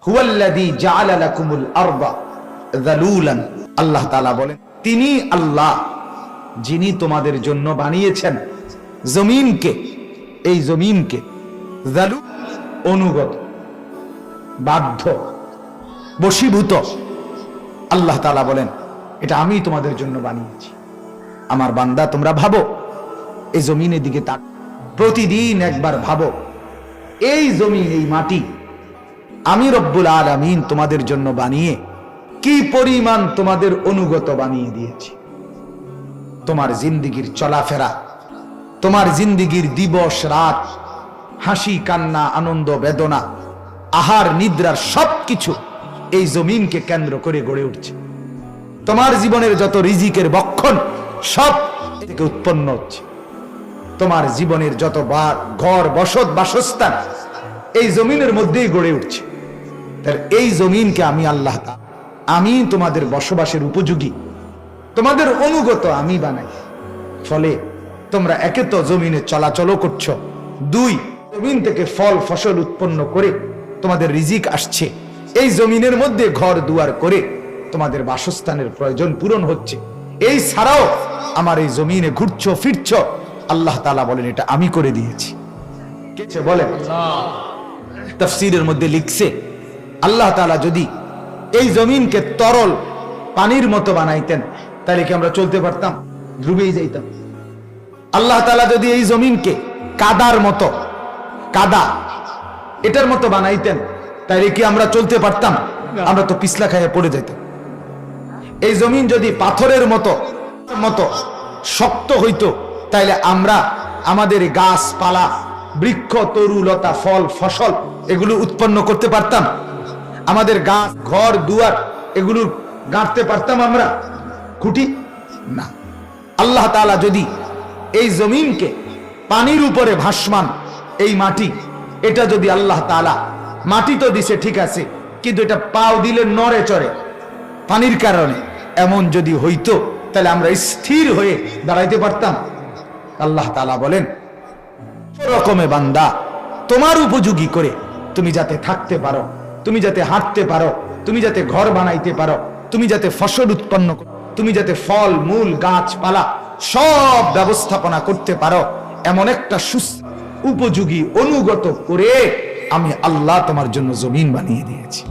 হুয়াল্লাযী জাআলা লাকুমুল আরদা যালুলান, আল্লাহ তাআলা বলেন তিনি আল্লাহ যিনি তোমাদের জন্য বানিয়েছেন জমিনকে, এই জমিনকে যালুল, অনুগত, বাধ্য, বশীভূত। আল্লাহ তাআলা বলেন এটা আমি তোমাদের জন্য বানিয়েছি। আমার বান্দা তোমরা ভাবো, এই জমিনের দিকে তাক, প্রতিদিন একবার ভাবো, এই জমিন, এই মাটি আমি রব্বুল আলামিন তোমাদের জন্য বানিয়ে কি পরিমাণ তোমাদের অনুগত বানিয়ে দিয়েছি। তোমার জিন্দিগির চলাফেরা, তোমার জিন্দিগির দিবস রাত, হাসি কান্না, আনন্দ বেদনা, আহার নিদ্রার সবকিছু এই জমিনকে কেন্দ্র করে গড়ে উঠছে। তোমার জীবনের যত রিজিকের বক্ষণ সব থেকে উৎপন্ন হচ্ছে। তোমার জীবনের যত ঘর বসত বাসস্থান এই জমিনের মধ্যেই গড়ে উঠছে। তার এই জমিনকে আমি আল্লাহ তাআলা, আমি তোমাদের বসবাসের উপযোগী, তোমাদের অনুগত আমি বানাই। ফলে তোমরা একে তো জমিনে চলাচল করছো, দুই জমিন থেকে ফল ফসল উৎপন্ন করে তোমাদের রিজিক আসছে, এই জমিনের মধ্যে ঘর দুয়ার করে তোমাদের বাসস্থানের প্রয়োজন পূরণ হচ্ছে। এই ছাড়াও আমার এই জমিনে ঘুরছো ফিরছো, আল্লাহ তাআলা বলেন এটা আমি করে দিয়েছি। কে বলেন? তাফসীরের মধ্যে লিখছে আল্লাহ তাআলা যদি এই জমিনকে তরল পানির মতো বানাইতেন তাহলে কি আমরা চলতে পারতাম? ডুবেই যাইতাম। আল্লাহ তাআলা যদি এই জমিনকে কাদার মতো, কাদা এটার মতো বানাইতেন তাহলে কি আমরা চলতে পারতাম? আমরা তো পিছলা খাইয়ে পড়ে যেতাম। এই জমিন যদি পাথরের মতো শক্ত হইতো তাহলে আমরা আমাদের গাছপালা, বৃক্ষ, তরুলতা, ফল ফসল এগুলো উৎপন্ন করতে পারতাম? আমাদের গাছ, ঘর দুয়ার এগুলো গাঁথতে পারতাম আমরা খুঁটি? না। আল্লাহ তাআলা যদি এই জমিনকে পানির উপরে ভাসমান এই মাটি, এটা যদি আল্লাহ তাআলা, মাটি তো দিছে ঠিক আছে, কিন্তু এটা পাও দিলে নড়ে চড়ে পানির কারণে, এমন যদি হইতো তাহলে আমরা স্থির হয়ে দাঁড়াইতে পারতাম? আল্লাহ তাআলা বলেন রকমে বান্দা তোমার উপযোগী করে তুমি যাতে থাকতে পারো, তুমি যাতে হাঁটতে পারো, তুমি যাতে ঘর বানাইতে পারো, তুমি যাতে ফসল উৎপন্ন করো, তুমি যাতে ফল মূল গাছপালা সব ব্যবস্থাপনা করতে পারো, এমন একটা উপযোগী অনুগত করে আমি আল্লাহ তোমার জন্য জমিন বানিয়ে দিয়েছি।